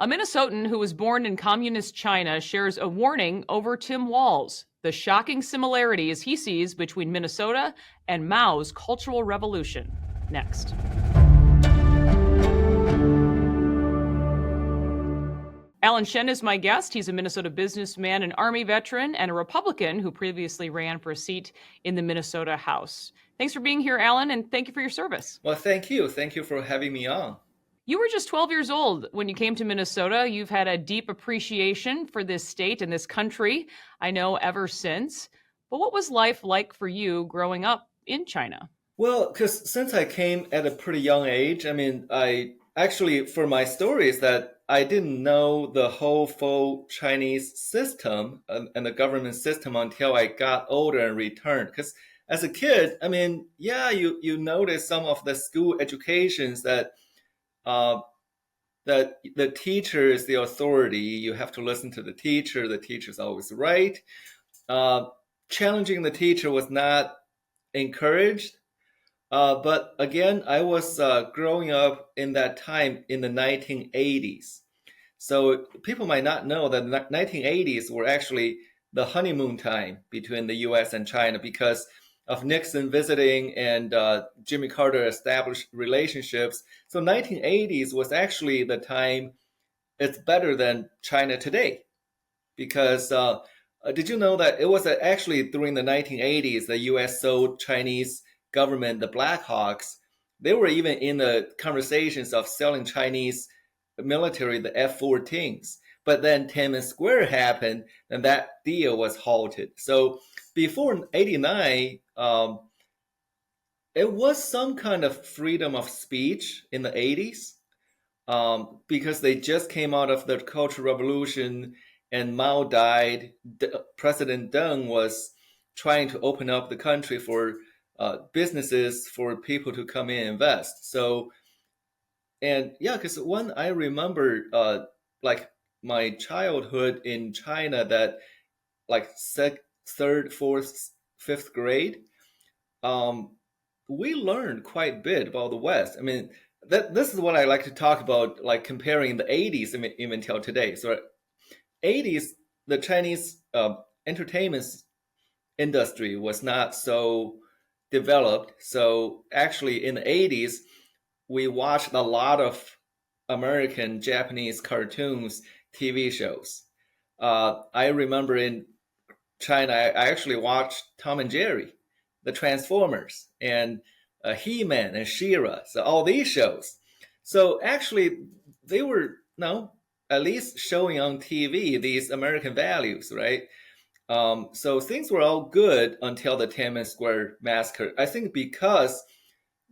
A Minnesotan who was born in communist China shares a warning over Tim Walz, the shocking similarities he sees between Minnesota and Mao's Cultural Revolution. Next. Alan Shen is my guest. He's a Minnesota businessman, an Army veteran, and a Republican who previously ran for a seat in the Minnesota House. Thanks for being here, Alan, and thank you for your service. Well, thank you. Thank you for having me on. You were just 12 years old when you came to Minnesota. You've had a deep appreciation for this state and this country, I know, ever since. But what was life like for you growing up in China? Well, because since I came at a pretty young age, I actually, for my story, is that I didn't know the whole full Chinese system and the government system until I got older and returned. Because as a kid, you notice some of the school educations uh, that the teacher is the authority. You have to listen to the teacher. The teacher's always right. Challenging the teacher was not encouraged. But again, I was growing up in that time in the 1980s. So people might not know that the 1980s were actually the honeymoon time between the US and China because of Nixon visiting and Jimmy Carter established relationships. So 1980s was actually the time it's better than China today. Because did you know that it was actually during the 1980s the US sold Chinese government, the Blackhawks, they were even in the conversations of selling Chinese military, the F-14s. But then Tiananmen Square happened, and that deal was halted. So before '89, it was some kind of freedom of speech in the '80s because they just came out of the Cultural Revolution, and Mao died. President Deng was trying to open up the country for businesses, for people to come in and invest. So, and yeah, because when I remember, like my childhood in China, that like third, fourth, fifth grade, um, we learned quite a bit about the West. I mean, this is what I like to talk about, like comparing the '80s even till today. So, '80s, the Chinese entertainment industry was not so developed. So actually, in the '80s, we watched a lot of American, Japanese cartoons, TV shows. I remember in China, I actually watched Tom and Jerry, the Transformers, and He-Man and She-Ra. So all these shows. So actually, they were at least showing on TV these American values, right? So things were all good until the Tiananmen Square massacre. I think because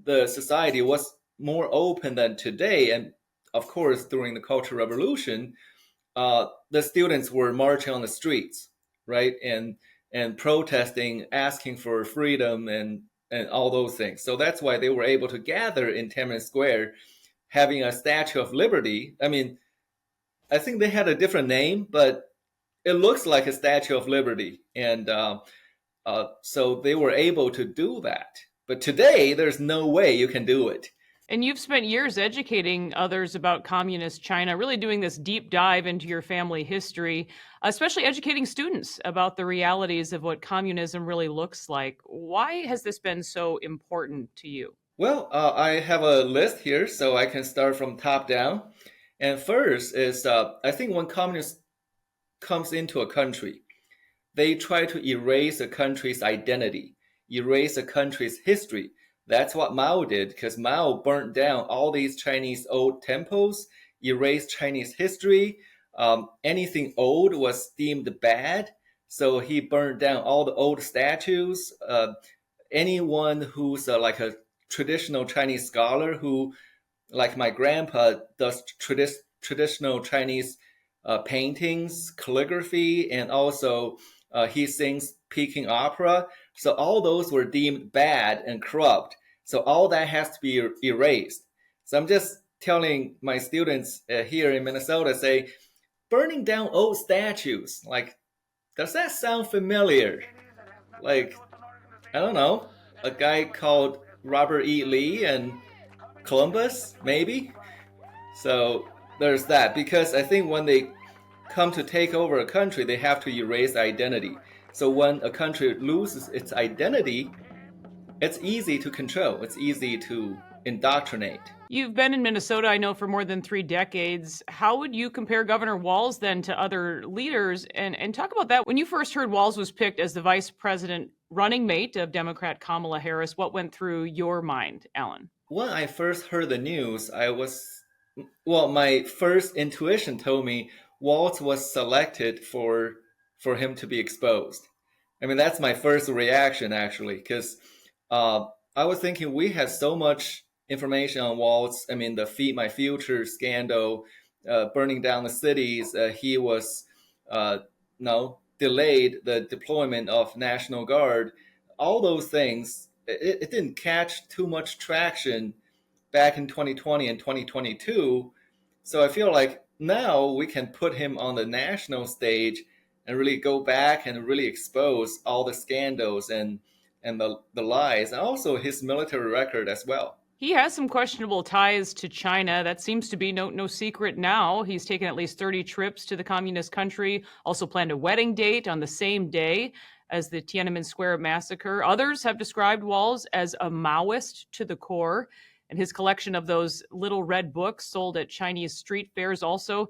the society was more open than today, and of course during the Cultural Revolution, the students were marching on the streets, right, and protesting, asking for freedom and all those things. So that's why they were able to gather in Tiananmen Square, having a Statue of Liberty. I mean, I think they had a different name, but it looks like a Statue of Liberty, and so they were able to do that. But today, there's no way you can do it. And you've spent years educating others about communist China, really doing this deep dive into your family history, especially educating students about the realities of what communism really looks like. Why has this been so important to you? Well, I have a list here, so I can start from top down. And first is, I think when communists comes into a country, they try to erase a country's identity, erase a country's history. That's what Mao did, because Mao burnt down all these Chinese old temples, erased Chinese history. Anything old was deemed bad, so he burned down all the old statues. Anyone who's like a traditional Chinese scholar who, like my grandpa, does traditional Chinese paintings, calligraphy, and also he sings Peking opera. So all those were deemed bad and corrupt. So all that has to be erased. So I'm just telling my students here in Minnesota, say, burning down old statues, like, does that sound familiar? Like, I don't know, a guy called Robert E. Lee and Columbus, maybe? So there's that, because I think when they come to take over a country, they have to erase identity. So when a country loses its identity, it's easy to control. It's easy to indoctrinate. You've been in Minnesota, I know, for more than 3 decades. How would you compare Governor Walz then to other leaders? And talk about that. When you first heard Walz was picked as the vice president running mate of Democrat Kamala Harris, what went through your mind, Alan? When I first heard the news, my first intuition told me Waltz was selected for him to be exposed. I mean, that's my first reaction actually, because I was thinking we had so much information on Waltz. I mean, the Feed My Future scandal, burning down the cities. He was delayed the deployment of National Guard. All those things. It didn't catch too much traction back in 2020 and 2022. So I feel like now we can put him on the national stage and really go back and really expose all the scandals and the lies, and also his military record as well. He has some questionable ties to China. That seems to be no secret now. He's taken at least 30 trips to the communist country, also planned a wedding date on the same day as the Tiananmen Square massacre. Others have described Walz as a Maoist to the core, and his collection of those little red books sold at Chinese street fairs also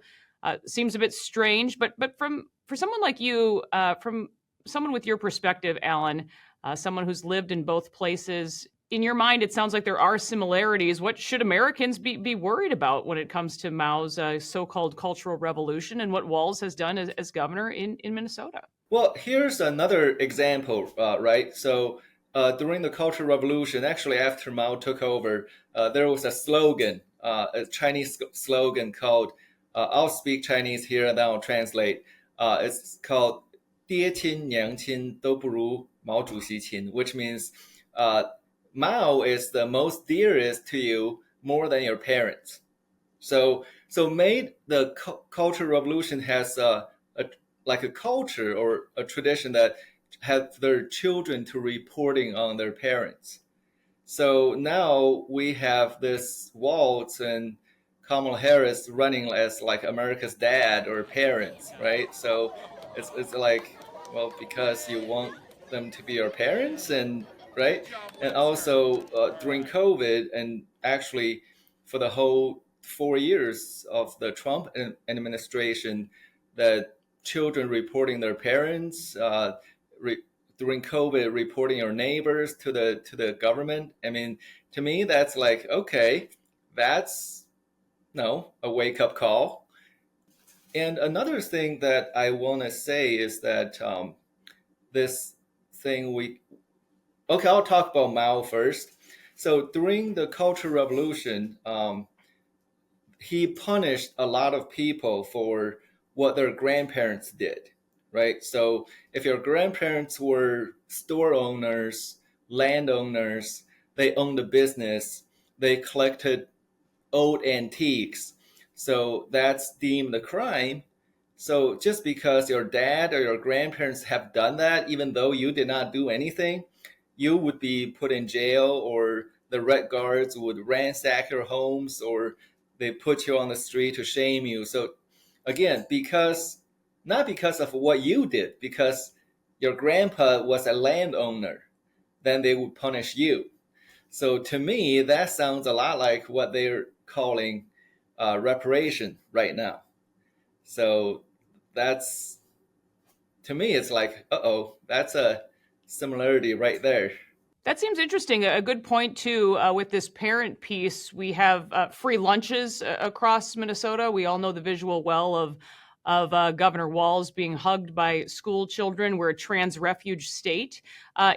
seems a bit strange. But for someone like you, from someone with your perspective, Alan, someone who's lived in both places, in your mind, it sounds like there are similarities. What should Americans be worried about when it comes to Mao's so-called cultural revolution and what Walz has done as governor in Minnesota? Well, here's another example, right? So during the Cultural Revolution, actually after Mao took over, there was a slogan, a Chinese slogan called, I'll speak Chinese here and then I'll translate. It's called 爹亲娘亲都不如毛主席亲, which means Mao is the most dearest to you more than your parents. So made the Cultural Revolution has like a culture or a tradition that have their children to reporting on their parents. So now we have this Waltz and Kamala Harris running as like America's dad or parents, right? So it's like, well, because you want them to be your parents, and right, and also during COVID, and actually for the whole 4 years of the Trump administration, that children reporting their parents, during COVID, reporting your neighbors to the government. I mean, to me, that's like, okay, that's a wake up call. And another thing that I want to say is that this thing I'll talk about Mao first. So during the Cultural Revolution, he punished a lot of people for what their grandparents did, right? So if your grandparents were store owners, landowners, they owned a business, they collected old antiques, so that's deemed a crime. So just because your dad or your grandparents have done that, even though you did not do anything, you would be put in jail, or the Red Guards would ransack your homes, or they put you on the street to shame you. So again, not because of what you did, because your grandpa was a landowner, then they would punish you. So to me, that sounds a lot like what they're calling reparation right now. So that's, to me, it's like, that's a similarity right there. That seems interesting. A good point, too, with this parent piece. We have free lunches across Minnesota. We all know the visual well of Governor Walz being hugged by school children. We're a trans refuge state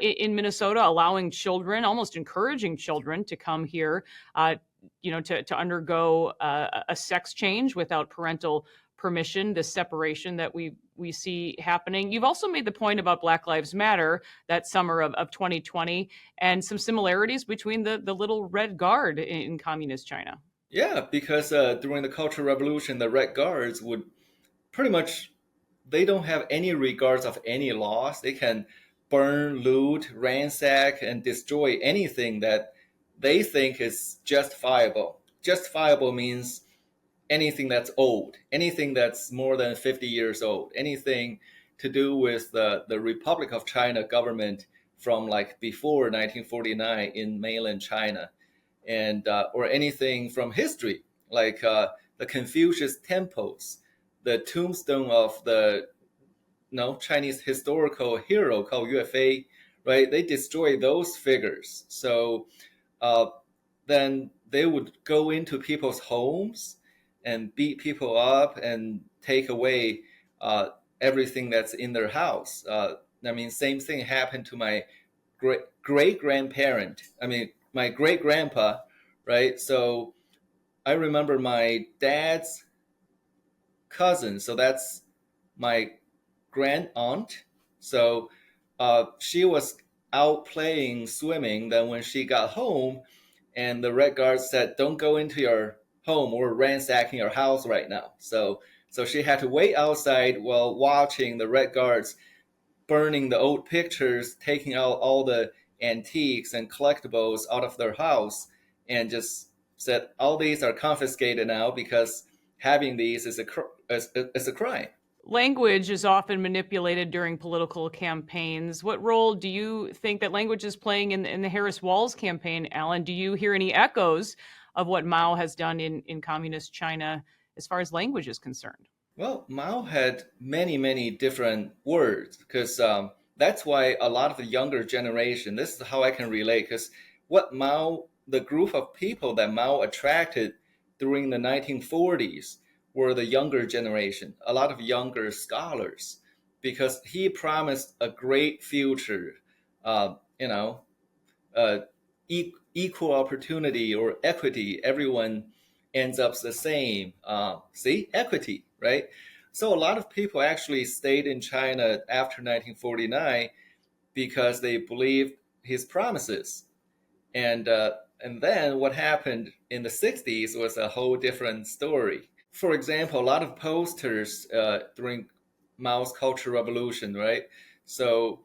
in Minnesota, allowing children, almost encouraging children to come here, to undergo a sex change without parental permission, the separation that we see happening. You've also made the point about Black Lives Matter that summer of 2020, and some similarities between the little Red Guard in communist China. Yeah, because during the Cultural Revolution, the Red Guards would pretty much, they don't have any regards of any laws. They can burn, loot, ransack, and destroy anything that they think is justifiable. Justifiable means anything that's old, anything that's more than 50 years old, anything to do with the Republic of China government from like before 1949 in mainland China, and or anything from history, like the Confucius temples, the tombstone of the Chinese historical hero called Yue Fei, right? They destroy those figures. So uh, then they would go into people's homes and beat people up and take away everything that's in their house. I mean, same thing happened to my great grandparent. I mean, my great grandpa, right? So I remember my dad's cousin. So that's my grand aunt. So she was out playing swimming. Then when she got home, and the red guards said, "Don't go into your home. We're ransacking your house right now." So she had to wait outside while watching the red guards burning the old pictures, taking out all the antiques and collectibles out of their house, and just said, "All these are confiscated now because having these is a crime." Language is often manipulated during political campaigns. What role do you think that language is playing in the Harris-Walz campaign, Alan? Do you hear any echoes of what Mao has done in communist China as far as language is concerned? Well, Mao had many different words because that's why a lot of the younger generation, this is how I can relate, because the group of people that Mao attracted during the 1940s were the younger generation, a lot of younger scholars, because he promised a great future, uh, you know, uh, equal opportunity or equity. Everyone ends up the same. See, equity, right? So a lot of people actually stayed in China after 1949 because they believed his promises. And then what happened in the 60s was a whole different story. For example, a lot of posters during Mao's Cultural Revolution, right? So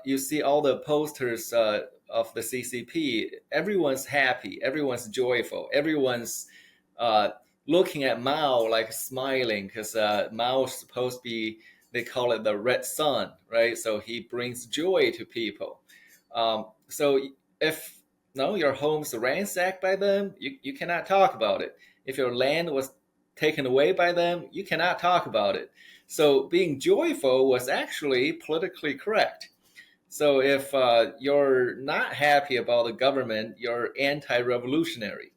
you see all the posters of the CCP. Everyone's happy, everyone's joyful, everyone's uh, looking at Mao like smiling because Mao's supposed to be, they call it the red sun, right? So he brings joy to people. So if no, your home's ransacked by them, you cannot talk about it. If your land was taken away by them, you cannot talk about it. So being joyful was actually politically correct. So if you're not happy about the government, you're anti-revolutionary.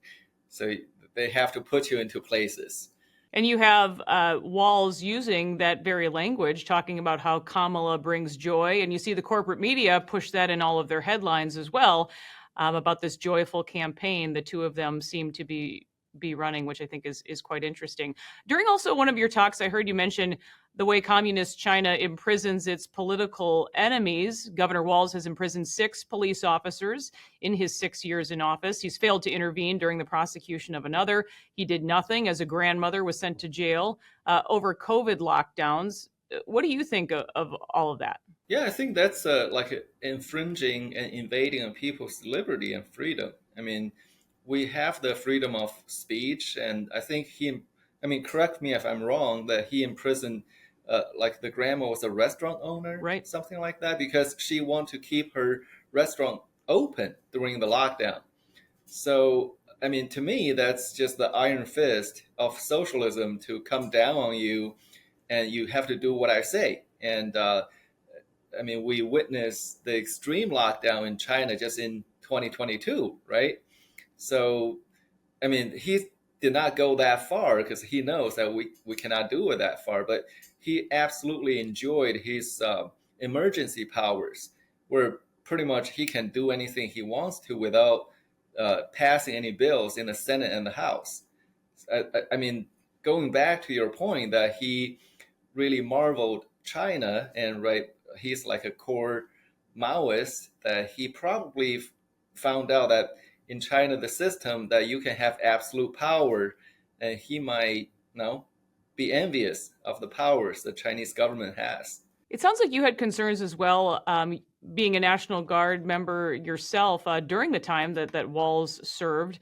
So they have to put you into places. And you have Walz using that very language, talking about how Kamala brings joy. And you see the corporate media push that in all of their headlines as well, about this joyful campaign the two of them seem to be running, which I think is quite interesting. During also one of your talks, I heard you mention the way communist China imprisons its political enemies. Governor Walz has imprisoned 6 police officers in his 6 years in office. He's failed to intervene during the prosecution of another. He did nothing as a grandmother was sent to jail over COVID lockdowns. What do you think of all of that? Yeah, I think that's like infringing and invading on people's liberty and freedom. I mean, we have the freedom of speech, and I think I mean, correct me if I'm wrong, that he imprisoned, like the grandma was a restaurant owner, Right. something like that, because she wanted to keep her restaurant open during the lockdown. So, I mean, to me, that's just the iron fist of socialism to come down on you, and you have to do what I say. And I mean, we witnessed the extreme lockdown in China just in 2022, right? So, I mean, he did not go that far because he knows that we cannot do it that far, but he absolutely enjoyed his emergency powers, where pretty much he can do anything he wants to without passing any bills in the Senate and the House. I mean, going back to your point that he really marveled China, and right, he's like a core Maoist, that he probably found out that in China the system that you can have absolute power, and he might be envious of the powers the Chinese government has. It sounds like you had concerns as well, being a National Guard member yourself during the time that Walz served.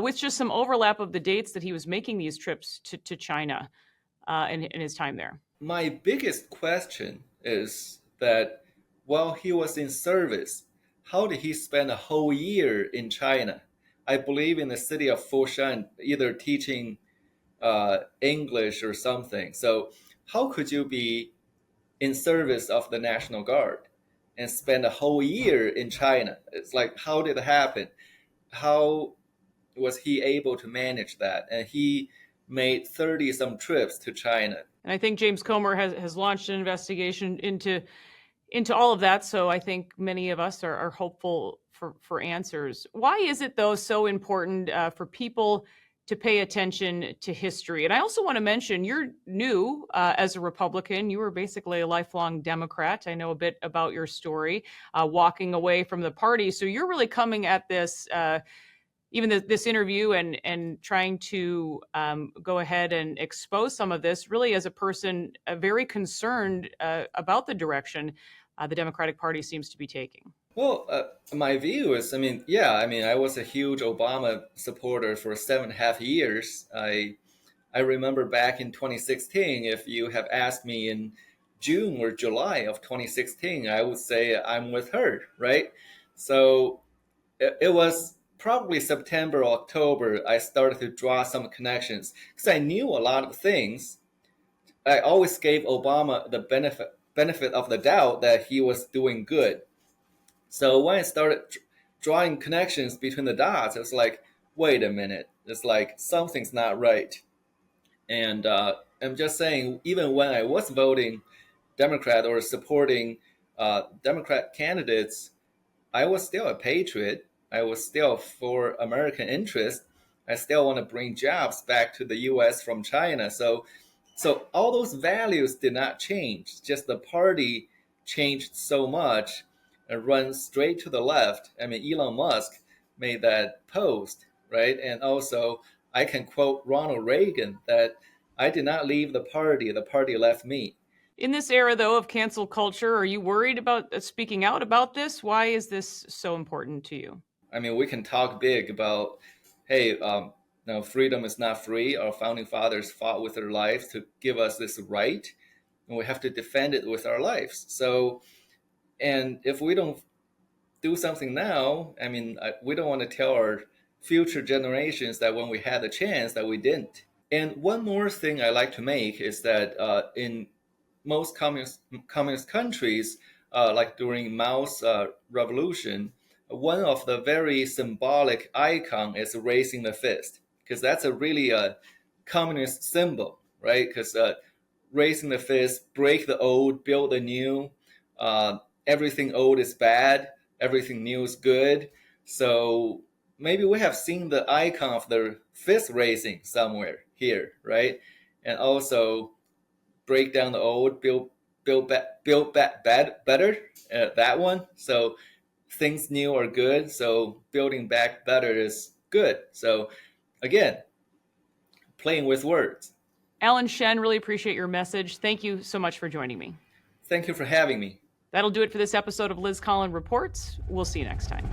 with just some overlap of the dates that he was making these trips to China in his time there. My biggest question is that while he was in service, how did he spend a whole year in China? I believe in the city of Foshan, either teaching English or something. So how could you be in service of the National Guard and spend a whole year in China? It's like, how did it happen? How was he able to manage that? And he made 30 some trips to China. And I think James Comer has launched an investigation into all of that. So I think many of us are hopeful for answers. Why is it, though, so important for people to pay attention to history? And I also want to mention you're new as a Republican. You were basically a lifelong Democrat. I know a bit about your story, walking away from the party. So you're really coming at this, even this interview and trying to go ahead and expose some of this really as a person very concerned about the direction the Democratic Party seems to be taking. Well, my view is, I was a huge Obama supporter for 7.5 years. I remember back in 2016, if you have asked me in June or July of 2016, I would say I'm with her, right? So it was probably September or October, I started to draw some connections because I knew a lot of things. I always gave Obama the benefit of the doubt that he was doing good. So when I started drawing connections between the dots, it was like, wait a minute, it's like something's not right. And I'm just saying, even when I was voting Democrat or supporting Democrat candidates, I was still a patriot. I was still for American interest. I still want to bring jobs back to the U.S. from China. So all those values did not change. Just the party changed so much and run straight to the left. I mean, Elon Musk made that post, right? And also, I can quote Ronald Reagan that I did not leave the party left me. In this era, though, of cancel culture, are you worried about speaking out about this? Why is this so important to you? I mean, we can talk big about, hey, no, freedom is not free. Our founding fathers fought with their lives to give us this right, and we have to defend it with our lives. So, and if we don't do something now, I mean, we don't want to tell our future generations that when we had the chance that we didn't. And one more thing I like to make is that in most communist countries, like during Mao's revolution, one of the very symbolic icon is raising the fist, because that's a really communist symbol, right? Because raising the fist, break the old, build the new. Everything old is bad, everything new is good. So maybe we have seen the icon of the fist raising somewhere here, right? And also break down the old, build back better. That one. So things new are good. So building back better is good. So again, playing with words. Alan Shen, really appreciate your message. Thank you so much for joining me. Thank you for having me. That'll do it for this episode of Liz Collin Reports. We'll see you next time.